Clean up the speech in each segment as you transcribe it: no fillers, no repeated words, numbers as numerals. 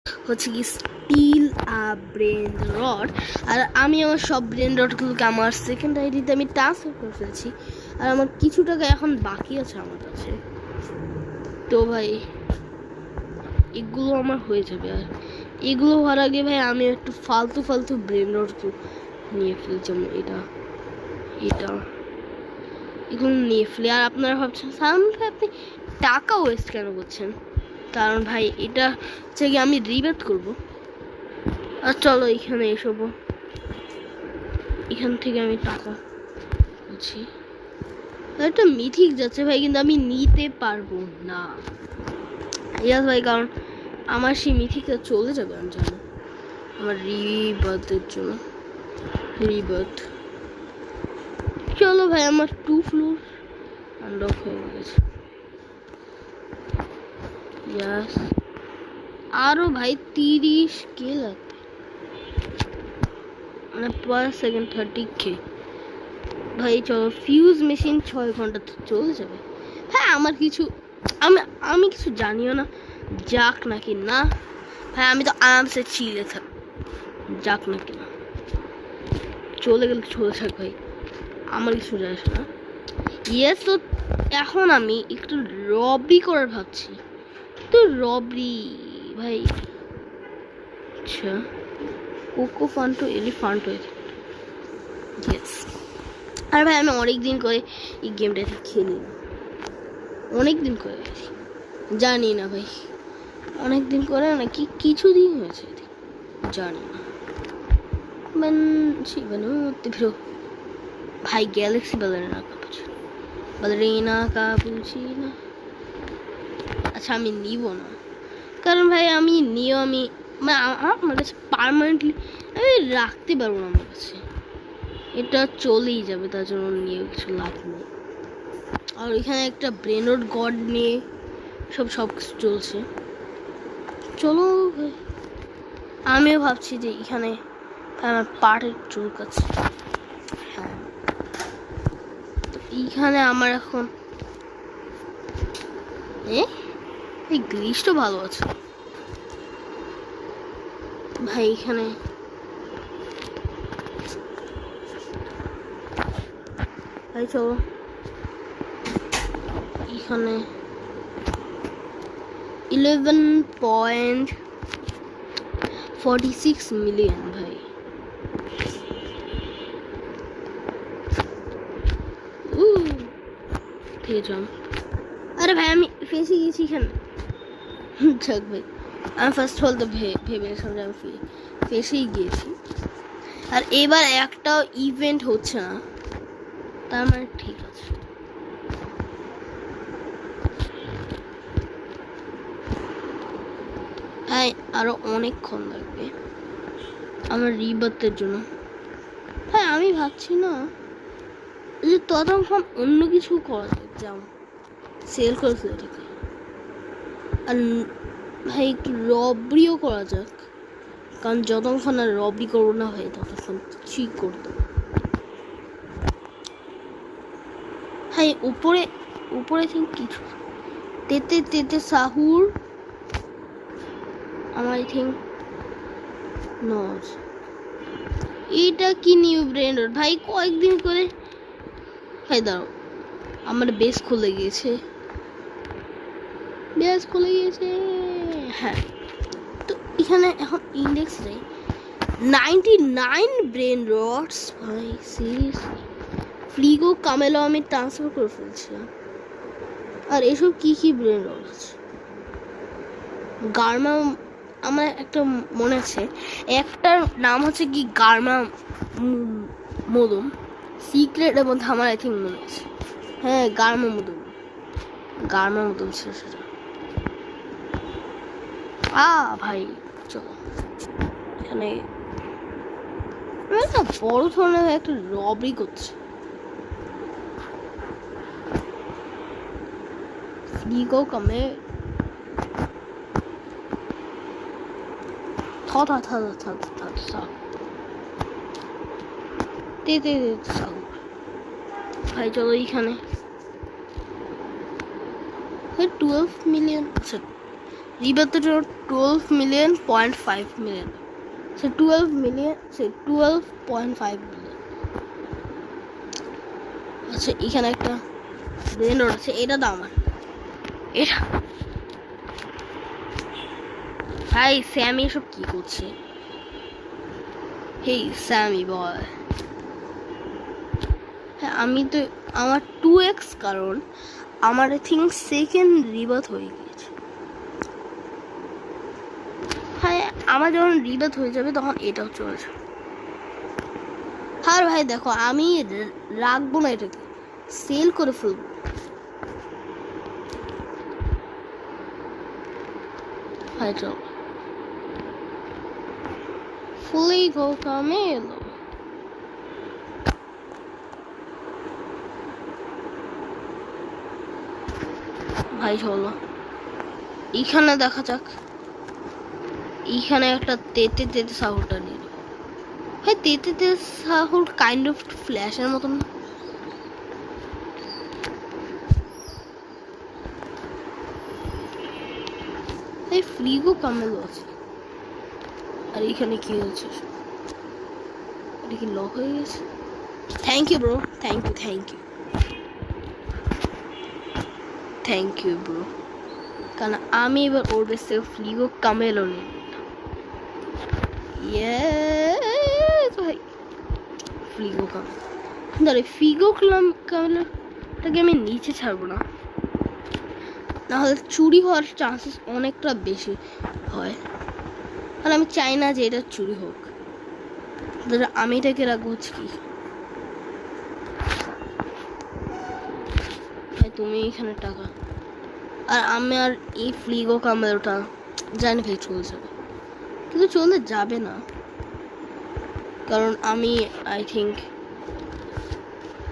হচ্ছে কি still brain rod. আর আমি আমার সব ব্রেন রডগুলোকে আমার সেকেন্ড আইডিতে আমি ট্রান্সফার করে ফেলেছি। আর আমার কিছু টাকা এখন বাকি আছে আমার কাছে। তো ভাই এগুলো আমার হয়ে যাবে। আর এগুলো হওয়ার আগে ভাই আমি একটু ফালতু ব্রেন রড নিয়ে ফেলি, যেমন এটা এগুলো নিয়ে ফেলি। আর আপনারা ভাবছেন সালমান ভাই আপনি টাকা ওয়েস্ট কেন করছেন? কারণ ভাই এটা হচ্ছে কি আমি রিবেট করব। আর চলো এখানে এসব, এখান থেকে আমি টাকা বলছি। একটা মিথিক যাচ্ছে ভাই, কিন্তু আমি নিতে পারবো না ইয়াস ভাই, কারণ আমার সেই মিথিকটা চলে যাবে আমি জানো, আমার রিবার্থের জন্য। রিবার্থ চলো ভাই, আমার 2 ফ্লোর আনলক হয়ে গেছে। ইয়াস আরো ভাই 30 কে লাগবে, মানে পার সেকেন্ড 30K ভাই। চলো ফিউজ মেশিন 6 ঘন্টা চলে যাবে। হ্যাঁ আমার কিছু আমি কিছু জানিও না, যাক নাকি না ভাই, আমি তো আরামসে চিলে থাক, যাক নাকি না, চলে গেলে চলে থাক ভাই, আমার কিছু যায় আসে না। ইয়েস, তো এখন আমি একটু রবরি করার ভাবছি। তো রবরি ভাই, আচ্ছা কোকো ফান্টো এলিফান্টো, ইয়েস। আর ভাই আমি অনেক দিন করে এই গেমটাতে খেলি না, অনেক দিন করে জানি না ভাই, অনেক দিন করে নাকি কিছুদিন হয়েছে জানি না। ভাই গ্যালাক্সি বালারিনা কাপুচিনো, আচ্ছা আমি নিব না, কারণ ভাই আমি নিয়েও আমি আমার কাছে পার্মানেন্টলি আমি রাখতে পারবো না, আমার কাছে এটা চলেই যাবে, তার জন্য নিয়ে কিছু লাভ নেই। আর এখানে একটা ব্রেনড গড নিয়ে সব কিছু চলছে। চলো ভাই, আমিও ভাবছি যে এখানে আমার পাটের চুল আছে। হ্যাঁ তো এইখানে আমার এখন এই গ্লিচটা ভালো আছে ভাই। এখানে ভাই চলো এখানে 11.46 মিলিয়ন ভাই। আরে ভাই আমি ফেসে গেছি এখানে, যাক ভাই আমি ফার্স্ট অল তো ভেবেছিলাম যে আমি ফেসেই গিয়েছি। আর এবার একটাও ইভেন্ট হচ্ছে না, তার মানে ঠিক আছে। হ্যাঁ আরো অনেকক্ষণ লাগবে আমার রিবার্থের জন্য। হ্যাঁ আমি ভাবছি না যে ততক্ষণ অন্য কিছু করা যায়, যেমন সেল করেছে এটাকে, আর ভাই একটু রবরিও করা যাক, কারণ যতক্ষণ আর রবরি করবো না ভাই ততক্ষণ কিছুই করতে। হ্যাঁ উপরে থিঙ্ক কিছু তেতে সাহুর আমার আই থিঙ্ক নজ। এটা কি নিউ ব্রেন রড ভাই, কয়েকদিন করে ভাই দাঁড়াও, আমার বেস খুলে গিয়েছে, হ্যাঁ। তো এখানে এখন ইন্ডেক্স নেই, 99 ব্রেন রডস ভাই, সিরিয়াসলি ফ্লিগো কামেলো আমি ট্রান্সফার করে ফেলছিলাম। আর এসব কি ব্রেন রড আছে, গার্মা, আমার একটা মনে আছে একটার নাম হচ্ছে কি গার্মা মদম, সিক্রেটের মধ্যে আমার আই থিঙ্ক মনে আছে, হ্যাঁ গার্মা মদম ছিল সেটা। ভাই চলো এখানে একটা বড় ধরনের একটা রবরি করছে, ফ্লিগো কামে ভাই চলো এইখানে 12 মিলিয়ন, আচ্ছা রিবার্থের জন্য 12.5 million, সে 12 মিলিয়ন, সে 12.5 মিলিয়ন। আচ্ছা এখানে একটা ব্রেন রড আছে, এটা দাও আমার। এটা ভাই স্যামি এসব কি করছে? হেই স্যামি বয়, হ্যাঁ আমি তো আমার 2x, কারণ আমার আই থিঙ্ক সেকেন্ড রিবার্থ হয়ে গিয়েছে। হ্যাঁ আমার যখন রিবার্থ হয়ে যাবে তখন এটাও চলে যাবে। আর ভাই দেখো আমি রাখবো না, এটাকে সেল করে ফেলবো। ভাই চল ফুলি গো কামেলো। ভাই চলো এখানে দেখা যাক, এখানে একটা তেতে তেতে সাহুরটা নিয়ে নেব। ভাই তেতে তেতে সাহুর কাইন্ড অফ ফ্ল্যাশের মতন। এই ফ্রিগো কামেলো আছে। আর এখানে কি হচ্ছে? এটা কি লক হয়ে গেছে? Thank you bro, thank you, thank you, thank you bro. কারণ আমি এবার ওর বেশ থেকে ফ্রিগো কামেলো নিই। ভাই ফ্রিগো কামেলো, দাঁড়ে ফিগো কামেলোটাকে আমি নিচে ছাড়বো না, নাহলে চুরি হওয়ার চান্সেস অনেকটা বেশি হয়। আর আমি চাই না যে এটা চুরি হোক। আমি এটাকে রাখবো হচ্ছে কি, তুমি এখানে টাকা, আর আমি আর এই ফ্লিগো কামেলোটা জানি ভাই চলে যাবে, কিন্তু চলে যাবে না, কারণ আমি আই থিঙ্ক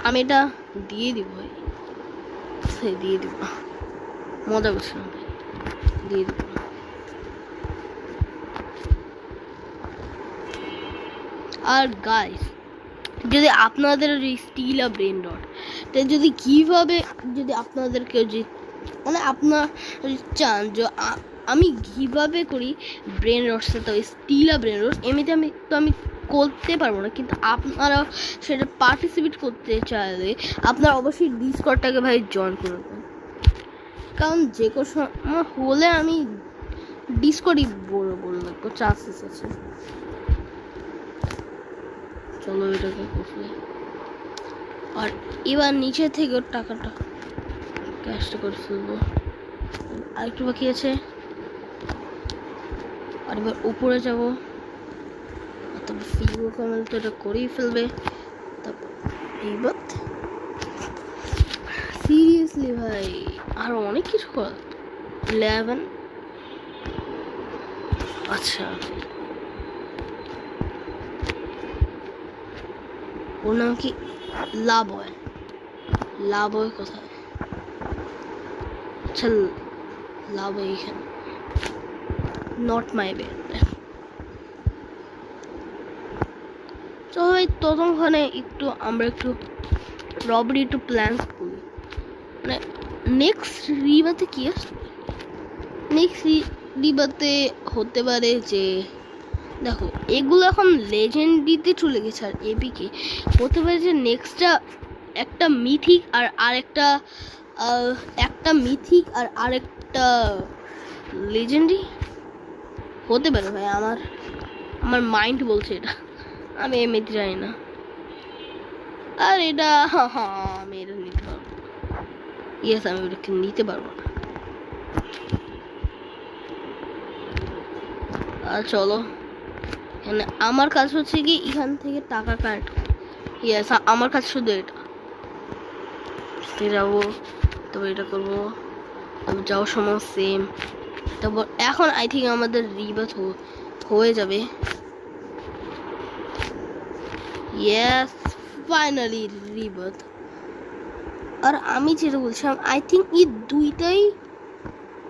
আমি এটা দিয়ে দিব ভাই, সে দিয়ে দিব, মজা করছিলাম ভাই, দিয়ে দিব। আর গাইস যদি আপনাদের স্টিল আর ব্রেন রড যদি কিভাবে, যদি আপনাদেরকে যে মানে আপনার চান যে আমি কিভাবে করি ব্রেন রডসে, তো স্টিল আর ব্রেন রড এমনিতে আমি করতে পারবো না, কিন্তু আপনারা সেটা পার্টিসিপেট করতে চাইলে আপনারা অবশ্যই ডিসকর্ডটাকে ভাই জয়েন করবেন, কারণ যে কোনো সময় হলে আমি ডিসকর্ডই বলবো চান্সেস আছে। চলো এটাকে করলে, আর এবার নিচে থেকে টাকাটা ক্যাশটা করে ফেলবো। আরেকটু বাকি আছে, আর এবার উপরে যাবো, তারপর ফিগো কামেল তো এটা করেই ফেলবে, তারপর এইবার সিরিয়াসলি ভাই আর অনেক কিছু করা। 11, আচ্ছা ওর নাম কি? লাবয়, লাবয় কোথায়? আচ্ছা লাবয় এখানে, নট মাই বেড। তো ভাই ততক্ষণে আমরা একটু রবারি একটু প্ল্যান করি, মানে নেক্সট রিবাতে কি আসবে? নেক্সট রিবাতে হতে পারে যে দেখো এগুলো এখন লেজেন্ডারিতে চলে গেছে, আর এপিকে হতে পারে যে নেক্সটটা একটা মিথিক আর আরেকটা আরেকটা লেজেন্ডারি হতে পারে ভাই। আমার মাইন্ড বলছে এটা, আমি এমনিতে জানি না। আর এটা আমি এটা নিতে পারবো, ইয়েস আমি ওটাকে নিতে পারবো না। আর চলো এখানে আমার কাজ হচ্ছে কি এখান থেকে টাকা কাট, ইয়েস আমার কাজ শুধু এটা যাবো, তবে এটা করবো, তবে যাওয়ার সময় সেম। তারপর এখন আই থিঙ্ক আমাদের রিবার্থ হয়ে যাবে, ইয়েস ফাইনালি রিবার্থ। আর আমি যেটা বলছিলাম আই থিঙ্ক এই দুইটাই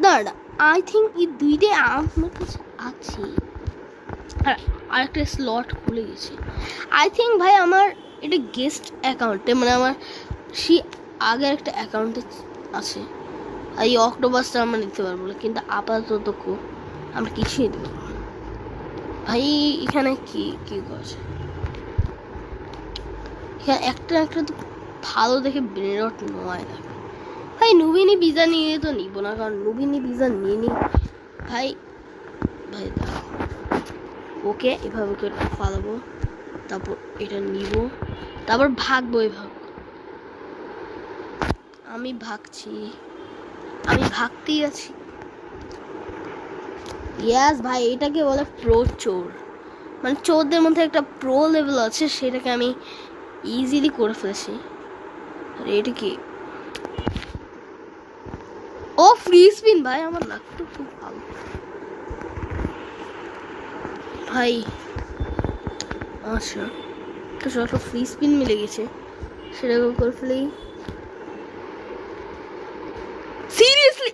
দাঁড়া, আই থিঙ্ক এই দুইটাই আমার কাছে আছে, আর আরেকটা স্লট খুলে গেছে আই থিঙ্ক ভাই আমার এটা গেস্ট অ্যাকাউন্টে, মানে আমার সেই আগের একটা অ্যাকাউন্টে আছে। এই অক্টোপাসটা আমরা নিতে পারবো না, কিন্তু আপাতত আমরা কিছুই দেবো না। ভাই এখানে কি কি করছে? এখানে একটা একটা তো ভালো দেখে ব্রেন রট নয় লাগে। ভাই নুবিনি ভিসা নিয়ে তো নিব না, কারণ নুবিনি ভিসা নিয়ে নি ভাই। ভাই দাঁড়াও, ওকে এভাবে করে ফালাবো, তারপর এটা নিব, তারপর ভাগবো এভাবে। আমি ভাগছি, আমি ভাগতেই আছি। ইয়াস ভাই, এটাকে বলে প্রো চোর। মানে চোরদের মধ্যে একটা প্রো লেভেল আছে, সেটাকে আমি ইজিলি করে ফেলেছি। আর এটা কি? ও ফ্রি স্পিন ভাই, আমার লাগতো খুব ভালো ভাই। আচ্ছা তো যত ফ্রি স্পিন মিলে গেছে সেরকম করে ফেলেই। সিরিয়াসলি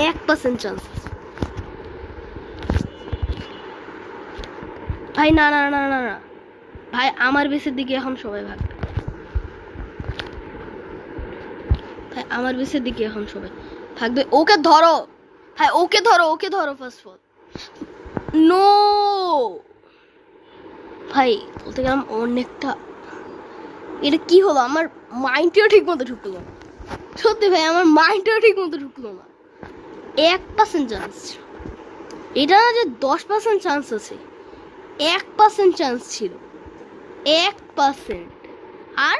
1% চান্স ভাই। না না না না না ভাই, আমার বেসের দিকে এখন সবাই ভাগবে ভাই, আমার বেসের দিকে এখন সবাই ভাগবে। ওকে ধরো ভাই, ওকে ধরো, ওকে ধরো ফার্স্ট অফ অল। নো ভাই, বলতে গেলাম অনেকটা। এটা কি হলো? আমার মাইন্ডটাও ঠিক মতো ঢুকলো না, সত্যি ভাই, আমার মাইন্ডটাও ঠিক মতো ঢুকলো না। 1% চান্স, এটা না যে 10% চান্স আছে, 1% চান্স ছিল, 1%। আর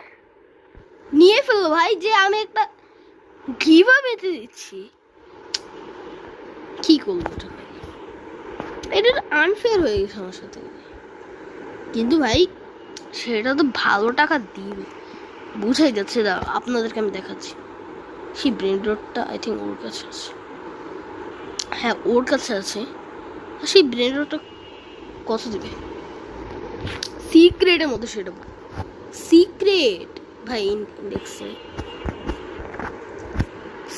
নিয়ে ফেললো ভাই, যে আমি একটা গিভা পেতে দিচ্ছি। কি করবো এটা ভাই? এটা আনফেয়ার হয়ে গেছে আমার সাথে। কিন্তু ভাই সেটা তো ভালো টাকা দিবে, বুঝাই যাচ্ছে। দাঁড়াও আপনাদেরকে আমি দেখাচ্ছি। সেই ব্রেন রডটা আই থিঙ্ক ওর কাছে আছে। হ্যাঁ ওর কাছে আছে। সেই ব্রেন রডটা কত দিবে? সিক্রেটের মধ্যে সেটা সিক্রেট ভাই, ইন্ডেক্সে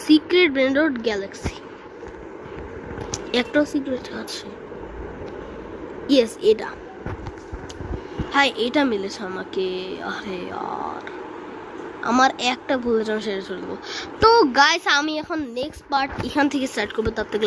সিক্রেট ব্রেন রড গ্যালাক্সি একটাও সিক্রেট আছে। ইয়েস এটা ভাই, এটা মিলেছে আমাকে। আরে আর আমার একটা ভুল যেন সেটা চলে যাবো। তো গাইস আমি এখন নেক্সট পার্ট এখান থেকে স্টার্ট করবো। তার থেকে